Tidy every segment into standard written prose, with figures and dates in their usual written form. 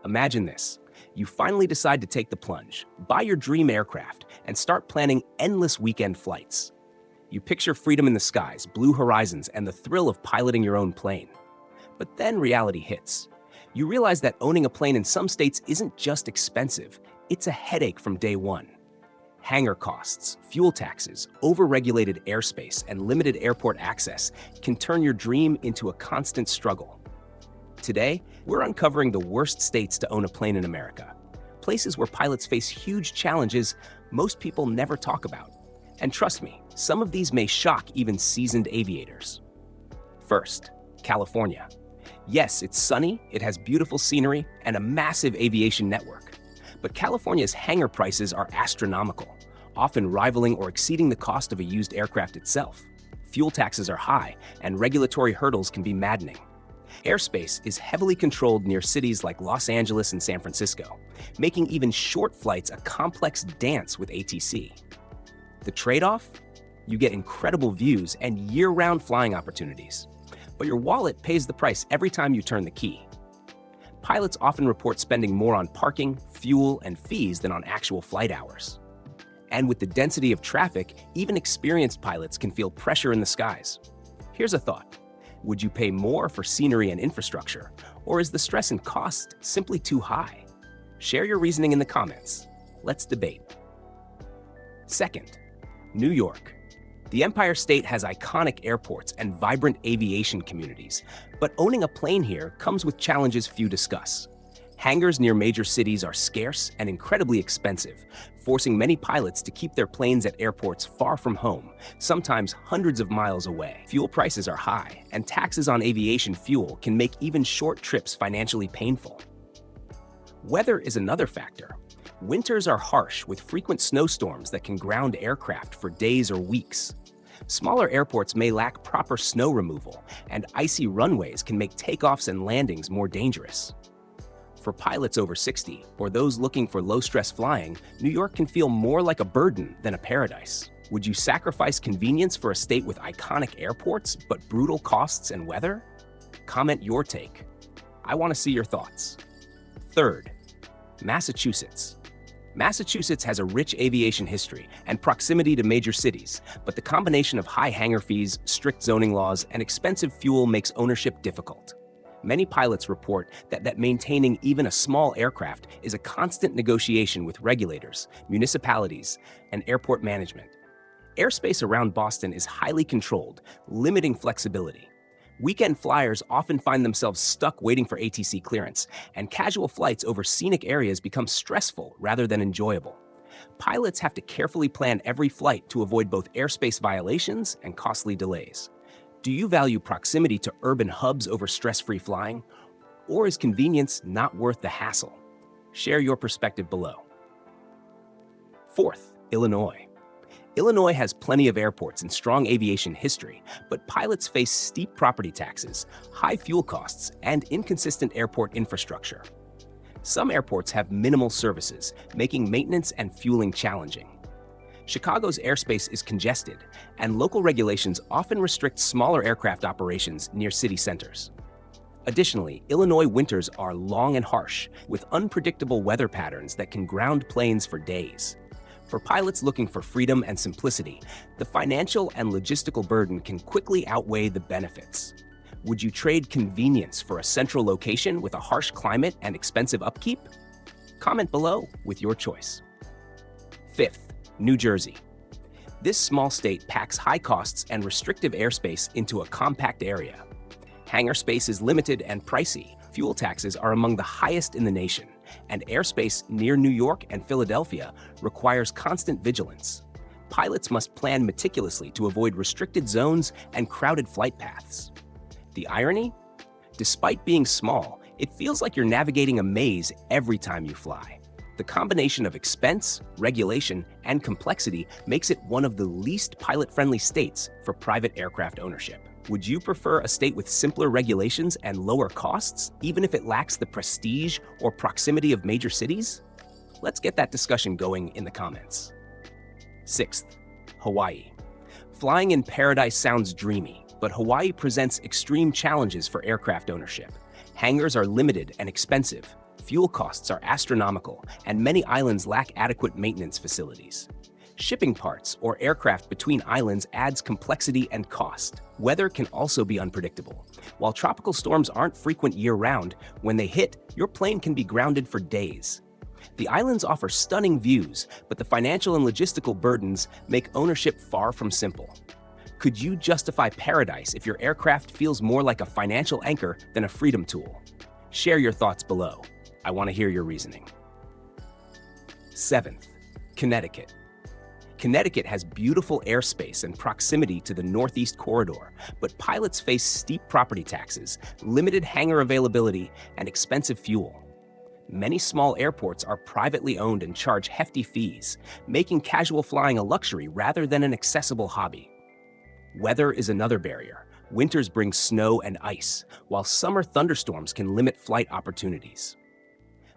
Imagine this. You finally decide to take the plunge, buy your dream aircraft, and start planning endless weekend flights. You picture freedom in the skies, blue horizons, and the thrill of piloting your own plane. But then reality hits. You realize that owning a plane in some states isn't just expensive, it's a headache from day one. Hangar costs, fuel taxes, over-regulated airspace, and limited airport access can turn your dream into a constant struggle. Today, we're uncovering the worst states to own a plane in America, places where pilots face huge challenges most people never talk about. And trust me, some of these may shock even seasoned aviators. First, California. Yes, it's sunny, it has beautiful scenery, and a massive aviation network. But California's hangar prices are astronomical, often rivaling or exceeding the cost of a used aircraft itself. Fuel taxes are high, and regulatory hurdles can be maddening. Airspace is heavily controlled near cities like Los Angeles and San Francisco, making even short flights a complex dance with ATC. The trade-off? You get incredible views and year-round flying opportunities. But your wallet pays the price every time you turn the key. Pilots often report spending more on parking, fuel, and fees than on actual flight hours. And with the density of traffic, even experienced pilots can feel pressure in the skies. Here's a thought. Would you pay more for scenery and infrastructure, or is the stress and cost simply too high? Share your reasoning in the comments. Let's debate. Second, New York. The Empire State has iconic airports and vibrant aviation communities, but owning a plane here comes with challenges few discuss. Hangars near major cities are scarce and incredibly expensive, forcing many pilots to keep their planes at airports far from home, sometimes hundreds of miles away. Fuel prices are high, and taxes on aviation fuel can make even short trips financially painful. Weather is another factor. Winters are harsh with frequent snowstorms that can ground aircraft for days or weeks. Smaller airports may lack proper snow removal, and icy runways can make takeoffs and landings more dangerous. For pilots over 60 or those looking for low-stress flying, New York can feel more like a burden than a paradise. Would you sacrifice convenience for a state with iconic airports but brutal costs and weather? Comment your take. I want to see your thoughts. Third, Massachusetts. Massachusetts has a rich aviation history and proximity to major cities, but the combination of high hangar fees, strict zoning laws, and expensive fuel makes ownership difficult. Many pilots report that maintaining even a small aircraft is a constant negotiation with regulators, municipalities, and airport management. Airspace around Boston is highly controlled, limiting flexibility. Weekend flyers often find themselves stuck waiting for ATC clearance, and casual flights over scenic areas become stressful rather than enjoyable. Pilots have to carefully plan every flight to avoid both airspace violations and costly delays. Do you value proximity to urban hubs over stress-free flying? Or is convenience not worth the hassle? Share your perspective below. Fourth, Illinois. Illinois has plenty of airports and strong aviation history, but pilots face steep property taxes, high fuel costs, and inconsistent airport infrastructure. Some airports have minimal services, making maintenance and fueling challenging. Chicago's airspace is congested, and local regulations often restrict smaller aircraft operations near city centers. Additionally, Illinois winters are long and harsh, with unpredictable weather patterns that can ground planes for days. For pilots looking for freedom and simplicity, the financial and logistical burden can quickly outweigh the benefits. Would you trade convenience for a central location with a harsh climate and expensive upkeep? Comment below with your choice. Fifth, New Jersey. This small state packs high costs and restrictive airspace into a compact area. Hangar space is limited and pricey. Fuel taxes are among the highest in the nation, and airspace near New York and Philadelphia requires constant vigilance. Pilots must plan meticulously to avoid restricted zones and crowded flight paths. The irony? Despite being small, it feels like you're navigating a maze every time you fly. The combination of expense, regulation, and complexity makes it one of the least pilot-friendly states for private aircraft ownership. Would you prefer a state with simpler regulations and lower costs, even if it lacks the prestige or proximity of major cities? Let's get that discussion going in the comments. Sixth, Hawaii. Flying in paradise sounds dreamy, but Hawaii presents extreme challenges for aircraft ownership. Hangars are limited and expensive. Fuel costs are astronomical, and many islands lack adequate maintenance facilities. Shipping parts or aircraft between islands adds complexity and cost. Weather can also be unpredictable. While tropical storms aren't frequent year-round, when they hit, your plane can be grounded for days. The islands offer stunning views, but the financial and logistical burdens make ownership far from simple. Could you justify paradise if your aircraft feels more like a financial anchor than a freedom tool? Share your thoughts below. I want to hear your reasoning. 7th, Connecticut. Connecticut has beautiful airspace and proximity to the Northeast Corridor, but pilots face steep property taxes, limited hangar availability, and expensive fuel. Many small airports are privately owned and charge hefty fees, making casual flying a luxury rather than an accessible hobby. Weather is another barrier. Winters bring snow and ice, while summer thunderstorms can limit flight opportunities.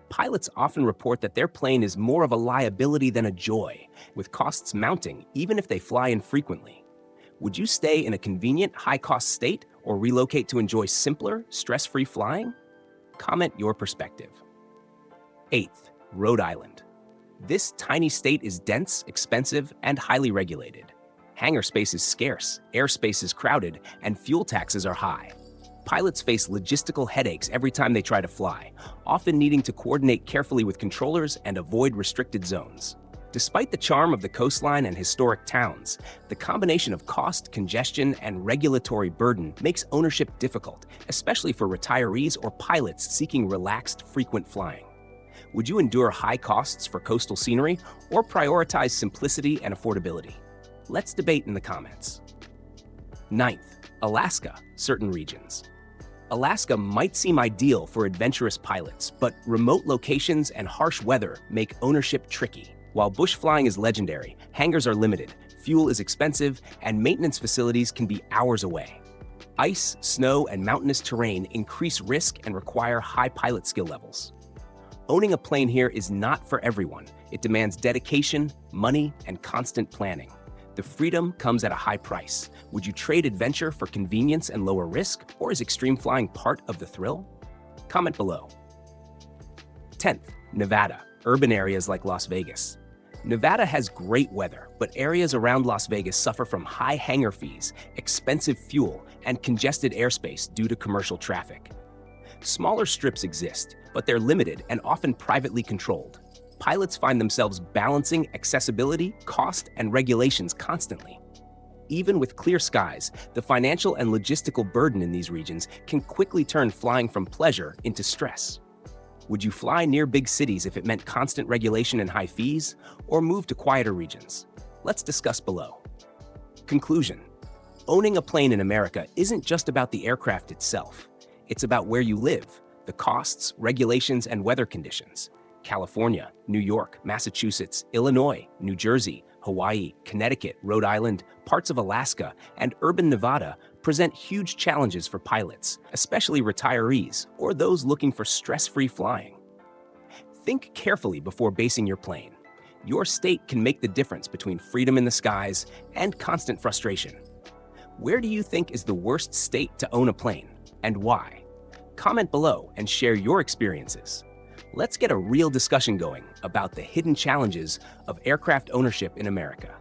Pilots often report that their plane is more of a liability than a joy, with costs mounting even if they fly infrequently. Would you stay in a convenient, high-cost state or relocate to enjoy simpler, stress-free flying? Comment your perspective. 8th, Rhode Island. This tiny state is dense, expensive, and highly regulated. Hangar space is scarce, airspace is crowded, and fuel taxes are high. Pilots face logistical headaches every time they try to fly, often needing to coordinate carefully with controllers and avoid restricted zones. Despite the charm of the coastline and historic towns, the combination of cost, congestion, and regulatory burden makes ownership difficult, especially for retirees or pilots seeking relaxed, frequent flying. Would you endure high costs for coastal scenery or prioritize simplicity and affordability? Let's debate in the comments. 9th, Alaska, certain regions. Alaska might seem ideal for adventurous pilots, but remote locations and harsh weather make ownership tricky. While bush flying is legendary, hangars are limited, fuel is expensive, and maintenance facilities can be hours away. Ice, snow, and mountainous terrain increase risk and require high pilot skill levels. Owning a plane here is not for everyone. It demands dedication, money, and constant planning. The freedom comes at a high price. Would you trade adventure for convenience and lower risk, or is extreme flying part of the thrill? Comment below. 10th, Nevada, urban areas like Las Vegas. Nevada has great weather, but areas around Las Vegas suffer from high hangar fees, expensive fuel, and congested airspace due to commercial traffic. Smaller strips exist, but they're limited and often privately controlled. Pilots find themselves balancing accessibility, cost, and regulations constantly. Even with clear skies, the financial and logistical burden in these regions can quickly turn flying from pleasure into stress. Would you fly near big cities if it meant constant regulation and high fees, or move to quieter regions? Let's discuss below. Conclusion: owning a plane in America isn't just about the aircraft itself. It's about where you live, the costs, regulations, and weather conditions. California, New York, Massachusetts, Illinois, New Jersey, Hawaii, Connecticut, Rhode Island, parts of Alaska, and urban Nevada present huge challenges for pilots, especially retirees or those looking for stress-free flying. Think carefully before basing your plane. Your state can make the difference between freedom in the skies and constant frustration. Where do you think is the worst state to own a plane, and why? Comment below and share your experiences. Let's get a real discussion going about the hidden challenges of aircraft ownership in America.